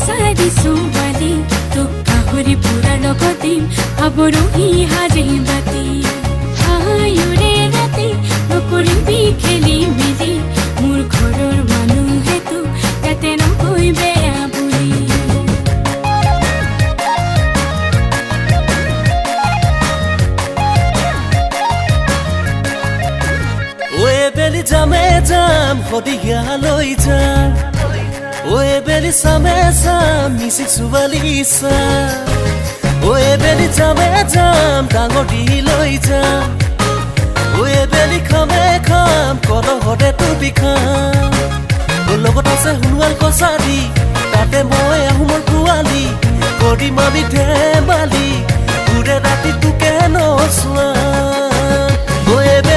সাৰি সোবালি তো কাহৰি পুৰা লগতিম আবৰহি হাজে বাতি হায়ুৰে ৰাতে নকৰিবি খেলি মেলি মোৰ ঘৰৰ মানুহে তো যাতে নকৈ বেয়া বুলি ওয়ে বেলি জামে জাম হদিয়া লৈ যাম ওয়ে বেলি সামে সাম মিছি সুবালিসা ওয়ে বেলি জামে জাম ডাঙৰি লৈ যাম ওয়ে বেলি খামে খাম কলহতে তো বিখাম লগত আছে হুনুৱাল কছাৰী তাতে মই আহোমৰ পোৱালি কৰিম আমি ধেমালি উৰে ৰাতি তোকে নচোৱা